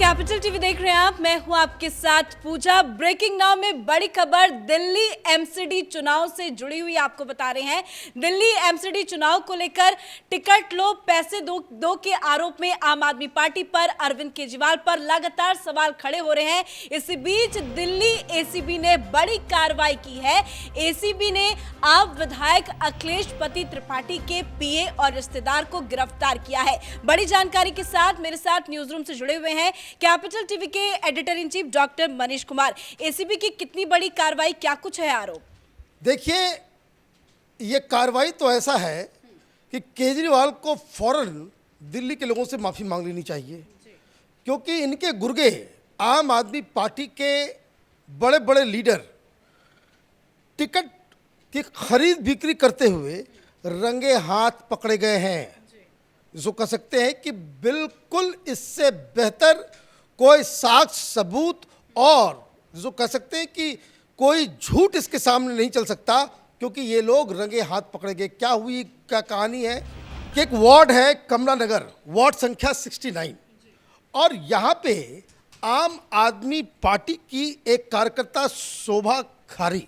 Capital TV देख रहे हैं आप, मैं हूं आपके साथ पूजा। ब्रेकिंग नाउ में बड़ी खबर दिल्ली एमसीडी चुनाव से जुड़ी हुई आपको बता रहे हैं। दिल्ली एमसीडी चुनाव को लेकर टिकट लो पैसे दो के आरोप में आम आदमी पार्टी पर, अरविंद केजरीवाल पर लगातार सवाल खड़े हो रहे हैं। इसी बीच दिल्ली एसीबी ने बड़ी कार्रवाई की है। एसीबी ने आप विधायक अखिलेश पति त्रिपाठी के पीए और रिश्तेदार को गिरफ्तार किया है। बड़ी जानकारी के साथ मेरे साथ न्यूज रूम से जुड़े हुए हैं कैपिटल टीवी के editor in chief doctor Manish Kumar. ACB की कितनी बड़ी कार्रवाई, क्या कुछ है आरोप? देखिए, ये कार्रवाई तो ऐसा है कि केजरीवाल को फौरन दिल्ली के लोगों से माफ़ी मांग लेनी चाहिए, क्योंकि इनके गुर्गे आम आदमी पार्टी के बड़े बड़े लीडर टिकट की खरीद बिक्री करते हुए रंगे हाथ पकड़े गए हैं। जो कह सकते हैं कि बिल्कुल इससे बेहतर कोई साक्ष्य सबूत और जो कह सकते हैं कि कोई झूठ इसके सामने नहीं चल सकता, क्योंकि ये लोग रंगे हाथ पकड़े गए। क्या हुई, क्या कहानी है कि एक वार्ड है कमला नगर, वार्ड संख्या 69, और यहाँ पे आम आदमी पार्टी की एक कार्यकर्ता शोभा खारी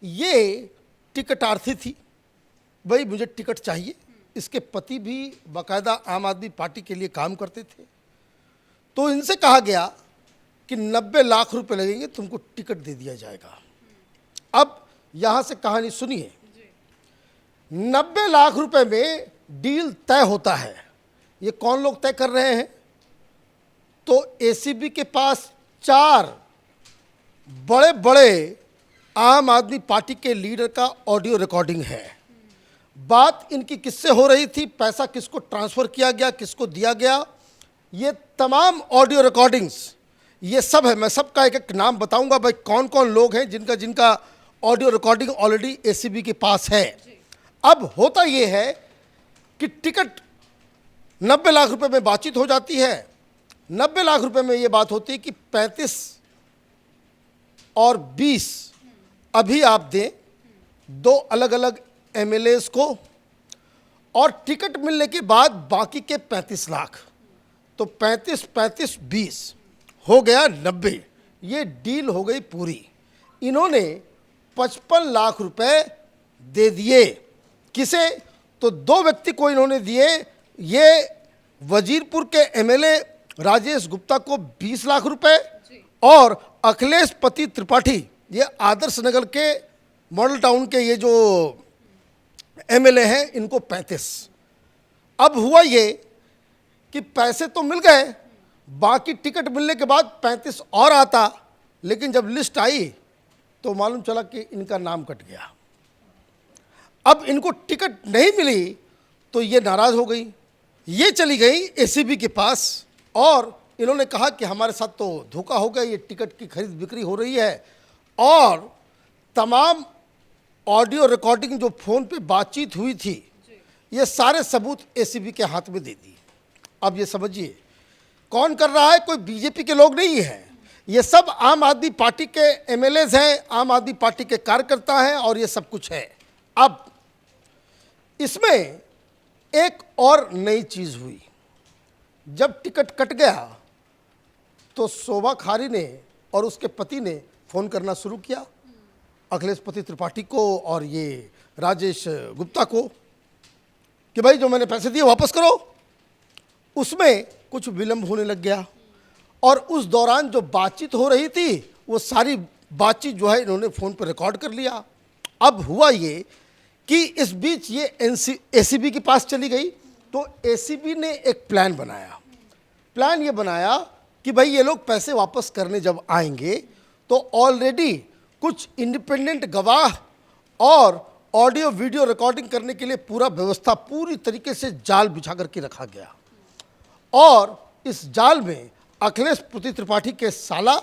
ये टिकटार्थी थी। भाई मुझे टिकट चाहिए। इसके पति भी बाकायदा आम आदमी पार्टी के लिए काम करते थे। तो इनसे कहा गया कि 90 लाख रुपए लगेंगे, तुमको टिकट दे दिया जाएगा। अब यहाँ से कहानी सुनिए। 90 लाख रुपए में डील तय होता है। ये कौन लोग तय कर रहे हैं? तो एसीबी के पास 4 बड़े बड़े आम आदमी पार्टी के लीडर का ऑडियो रिकॉर्डिंग है। बात इनकी किससे हो रही थी, पैसा किसको ट्रांसफ़र किया गया, किसको दिया गया, ये तमाम ऑडियो रिकॉर्डिंग्स ये सब है। मैं सबका एक एक नाम बताऊंगा भाई, कौन कौन लोग हैं जिनका जिनका ऑडियो रिकॉर्डिंग ऑलरेडी एसीबी के पास है। अब होता ये है कि टिकट 90 लाख रुपए में बातचीत हो जाती है। 90 लाख रुपए में ये बात होती है कि 35 और 20 अभी आप दें 2 अलग अलग एमएलएस को, और टिकट मिलने के बाद बाकी के 35 लाख, तो 35 35 20 हो गया 90। ये डील हो गई पूरी। इन्होंने 55 लाख रुपए दे दिए। किसे? तो 2 व्यक्ति को इन्होंने दिए। ये वजीरपुर के एमएलए राजेश गुप्ता को 20 लाख रुपए, और अखिलेश पति त्रिपाठी ये आदर्श नगर के मॉडल टाउन के ये जो एमएलए हैं, इनको 35। अब हुआ ये कि पैसे तो मिल गए, बाकी टिकट मिलने के बाद 35 और आता, लेकिन जब लिस्ट आई तो मालूम चला कि इनका नाम कट गया। अब इनको टिकट नहीं मिली तो ये नाराज़ हो गई। ये चली गई एसीबी के पास और इन्होंने कहा कि हमारे साथ तो धोखा हो गया, ये टिकट की खरीद बिक्री हो रही है, और तमाम ऑडियो रिकॉर्डिंग जो फ़ोन पे बातचीत हुई थी ये सारे सबूत एसीबी के हाथ में दे दिए। अब ये समझिए कौन कर रहा है, कोई बीजेपी के लोग नहीं हैं, ये सब आम आदमी पार्टी के एमएलएज हैं, आम आदमी पार्टी के कार्यकर्ता हैं, और ये सब कुछ है। अब इसमें एक और नई चीज़ हुई। जब टिकट कट गया तो शोभा खारी ने और उसके पति ने फ़ोन करना शुरू किया अखिलेश पति त्रिपाठी को और ये राजेश गुप्ता को कि भाई जो मैंने पैसे दिए वापस करो। उसमें कुछ विलंब होने लग गया, और उस दौरान जो बातचीत हो रही थी वो सारी बातचीत जो है इन्होंने फ़ोन पर रिकॉर्ड कर लिया। अब हुआ ये कि इस बीच ये एसीबी के पास चली गई, तो एसीबी ने एक प्लान बनाया। प्लान ये बनाया कि भाई ये लोग पैसे वापस करने जब आएंगे तो ऑलरेडी कुछ इंडिपेंडेंट गवाह और ऑडियो वीडियो रिकॉर्डिंग करने के लिए पूरा व्यवस्था पूरी तरीके से जाल बिछा करके रखा गया, और इस जाल में अखिलेश पति त्रिपाठी के साला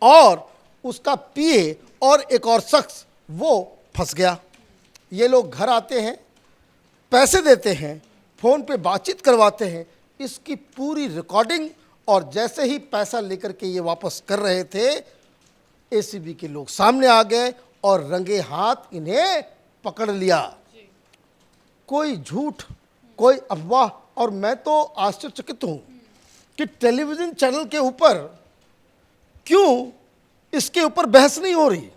और उसका पीए और एक और शख्स वो फंस गया। ये लोग घर आते हैं, पैसे देते हैं, फ़ोन पे बातचीत करवाते हैं, इसकी पूरी रिकॉर्डिंग, और जैसे ही पैसा लेकर के ये वापस कर रहे थे एसीबी के लोग सामने आ गए और रंगे हाथ इन्हें पकड़ लिया। कोई झूठ, कोई अफवाह, और मैं तो आश्चर्यचकित हूँ कि टेलीविजन चैनल के ऊपर क्यों इसके ऊपर बहस नहीं हो रही,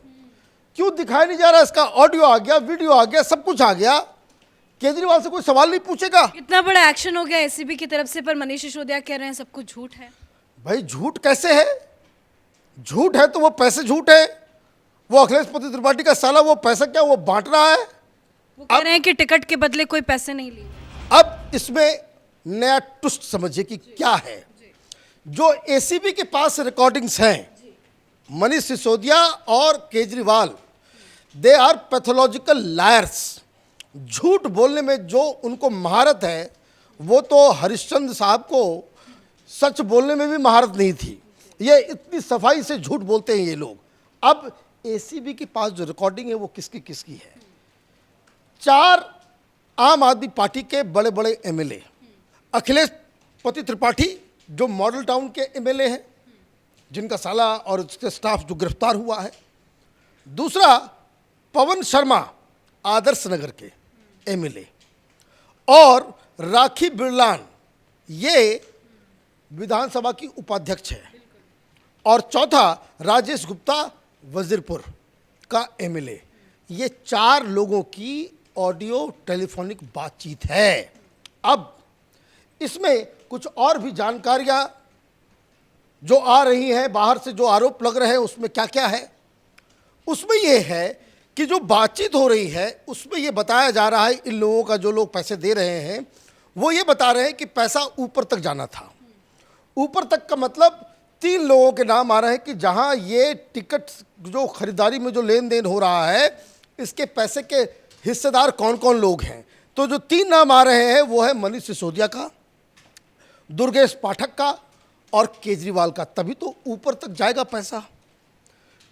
क्यों दिखाया नहीं जा रहा? इसका ऑडियो आ गया, वीडियो आ गया, सब कुछ आ गया, केजरीवाल से कोई सवाल नहीं पूछेगा? इतना बड़ा एक्शन हो गया एसीबी की तरफ से, पर मनीष सिसोदिया कह रहे हैं सब कुछ झूठ है। भाई झूठ कैसे है? झूठ है तो वो पैसे झूठ है, वो अखिलेश पति त्रिपाठी का साला वो पैसा क्या वो बांट रहा है। वो कह रहे हैं कि टिकट के बदले कोई पैसे नहीं लिए। अब इसमें नया ट्विस्ट समझिए कि क्या है। जो एसीबी के पास रिकॉर्डिंग्स हैं, मनीष सिसोदिया और Kejriwal, they are pathological liars. झूठ बोलने में जो उनको महारत है, वो तो हरिश्चंद्र साहब को सच बोलने में भी महारत नहीं थी। ये इतनी सफाई से झूठ बोलते हैं ये लोग। अब एसीबी के पास जो रिकॉर्डिंग है वो किसकी किसकी है? 4 आम आदमी पार्टी के बड़े बड़े एमएलए, अखिलेश पति त्रिपाठी जो मॉडल टाउन के एमएलए हैं, जिनका साला और उसके स्टाफ जो गिरफ्तार हुआ है। दूसरा पवन शर्मा आदर्श नगर के एमएलए, और राखी बिरलान ये विधानसभा की उपाध्यक्ष है, और चौथा राजेश गुप्ता वजीरपुर का एमएलए। ये 4 लोगों की ऑडियो टेलीफोनिक बातचीत है। अब इसमें कुछ और भी जानकारियां जो आ रही हैं बाहर से, जो आरोप लग रहे हैं, उसमें क्या क्या है? उसमें यह है कि जो बातचीत हो रही है उसमें यह बताया जा रहा है, इन लोगों का जो लोग पैसे दे रहे हैं वो ये बता रहे हैं कि पैसा ऊपर तक जाना था। ऊपर तक का मतलब 3 लोगों के नाम आ रहे हैं कि जहां ये टिकट जो खरीदारी में जो लेन देन हो रहा है, इसके पैसे के हिस्सेदार कौन कौन लोग हैं। तो जो 3 नाम आ रहे हैं वो है मनीष सिसोदिया का, दुर्गेश पाठक का और केजरीवाल का। तभी तो ऊपर तक जाएगा पैसा,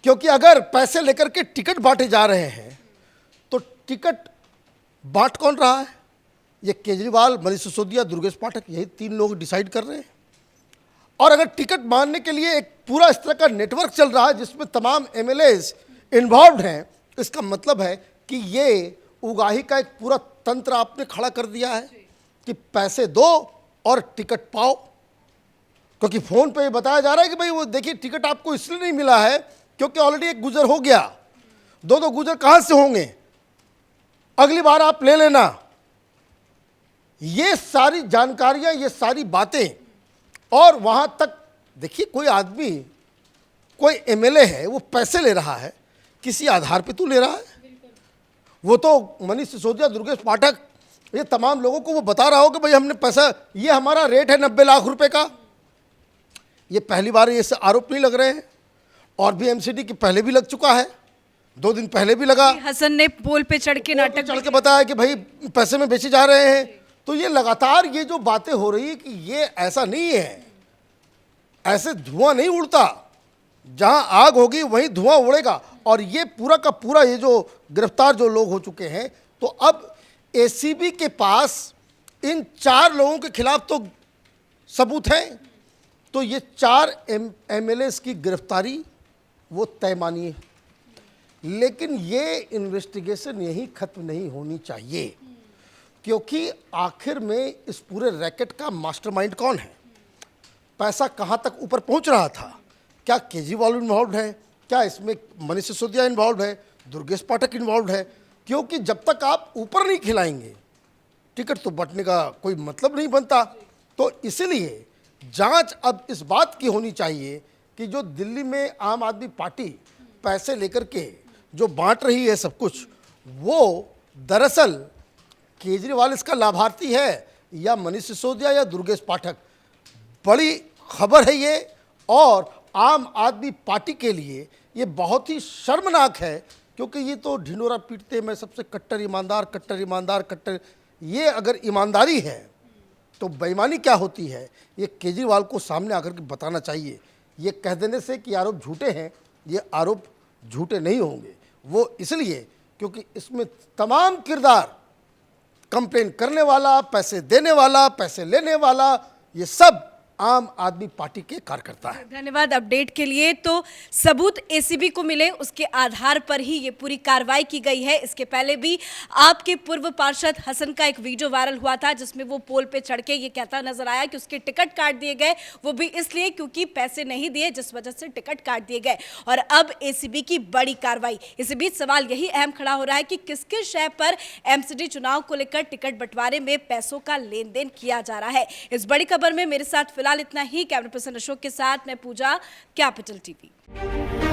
क्योंकि अगर पैसे लेकर के टिकट बांटे जा रहे हैं तो टिकट बांट कौन रहा है? ये केजरीवाल, मनीष सिसोदिया, दुर्गेश पाठक, यही 3 लोग डिसाइड कर रहे हैं। और अगर टिकट बांटने के लिए एक पूरा इस तरह का नेटवर्क चल रहा है जिसमें तमाम एमएलएज इन्वॉल्व हैं, इसका मतलब है कि ये उगाही का एक पूरा तंत्र आपने खड़ा कर दिया है कि पैसे दो और टिकट पाओ। क्योंकि फ़ोन पे बताया जा रहा है कि भाई वो देखिए टिकट आपको इसलिए नहीं मिला है क्योंकि ऑलरेडी एक गुजर हो गया, 2 गुजर कहाँ से होंगे, अगली बार आप ले लेना। ये सारी जानकारियाँ, ये सारी बातें, और वहाँ तक देखिए कोई आदमी, कोई एमएलए है, वो पैसे ले रहा है, किसी आधार पे तो ले रहा है। वो तो मनीष सिसोदिया, दुर्गेश पाठक, ये तमाम लोगों को वो बता रहा हो कि भाई हमने पैसा, ये हमारा रेट है 90 लाख रुपए का। ये पहली बार ये आरोप नहीं लग रहे हैं, और भी एमसीडी की पहले भी लग चुका है, 2 दिन पहले भी लगा। हसन ने पोल पे चढ़ के नाटक चढ़ के बताया कि भाई पैसे में बेचे जा रहे हैं। तो ये लगातार ये जो बातें हो रही है कि ये ऐसा नहीं है, ऐसे धुआं नहीं उड़ता, जहां आग होगी वहीं धुआं उड़ेगा। और ये पूरा का पूरा ये जो गिरफ्तार जो लोग हो चुके हैं, तो अब एसीबी के पास इन 4 लोगों के खिलाफ तो सबूत हैं। तो ये 4 एमएलएस की गिरफ्तारी वो तय मानिए, लेकिन ये इन्वेस्टिगेशन यहीं खत्म नहीं होनी चाहिए, क्योंकि आखिर में इस पूरे रैकेट का मास्टरमाइंड कौन है? पैसा कहाँ तक ऊपर पहुँच रहा था? क्या केजरीवाल इन्वॉल्व है? क्या इसमें मनीष सिसोदिया इन्वॉल्व है? दुर्गेश पाठक इन्वॉल्व है? क्योंकि जब तक आप ऊपर नहीं खिलाएंगे टिकट तो बंटने का कोई मतलब नहीं बनता। तो इसलिए जांच अब इस बात की होनी चाहिए कि जो दिल्ली में आम आदमी पार्टी पैसे लेकर के जो बांट रही है सब कुछ, वो दरअसल केजरीवाल इसका लाभार्थी है या मनीष सिसोदिया या दुर्गेश पाठक। बड़ी खबर है ये, और आम आदमी पार्टी के लिए ये बहुत ही शर्मनाक है, क्योंकि ये तो ढिंडोरा पीटते मैं सबसे कट्टर ईमानदार, कट्टर ईमानदार, कट्टर। ये अगर ईमानदारी है तो बेईमानी क्या होती है, ये केजरीवाल को सामने आकर के बताना चाहिए। ये कह देने से कि आरोप झूठे हैं, ये आरोप झूठे नहीं होंगे। वो इसलिए क्योंकि इसमें तमाम किरदार, कंप्लेन करने वाला, पैसे देने वाला, पैसे लेने वाला, ये सब आम आदमी पार्टी के कार्यकर्ता हैं। धन्यवाद अपडेट के लिए। तो सबूत एसीबी को मिले, उसके आधार पर ही ये पूरी कार्रवाई की गई है। इसके पहले भी आपके पूर्व पार्षद हसन का एक वीडियो वायरल हुआ था जिसमें वो पोल पे चढ़ के ये कहता नजर आया कि उसके टिकट काट दिए गए, वो भी इसलिए क्योंकि पैसे नहीं दिए जिस वजह से टिकट काट दिए गए। और अब एसीबी की बड़ी कार्रवाई। इसी बीच सवाल यही अहम खड़ा हो रहा है कि किस किस शय पर एमसीडी चुनाव को लेकर टिकट बंटवारे में पैसों का लेन देन किया जा रहा है। इस बड़ी खबर में मेरे साथ फिलहाल इतना ही। कैमरा पर्सन अशोक के साथ मैं पूजा, कैपिटल टीवी।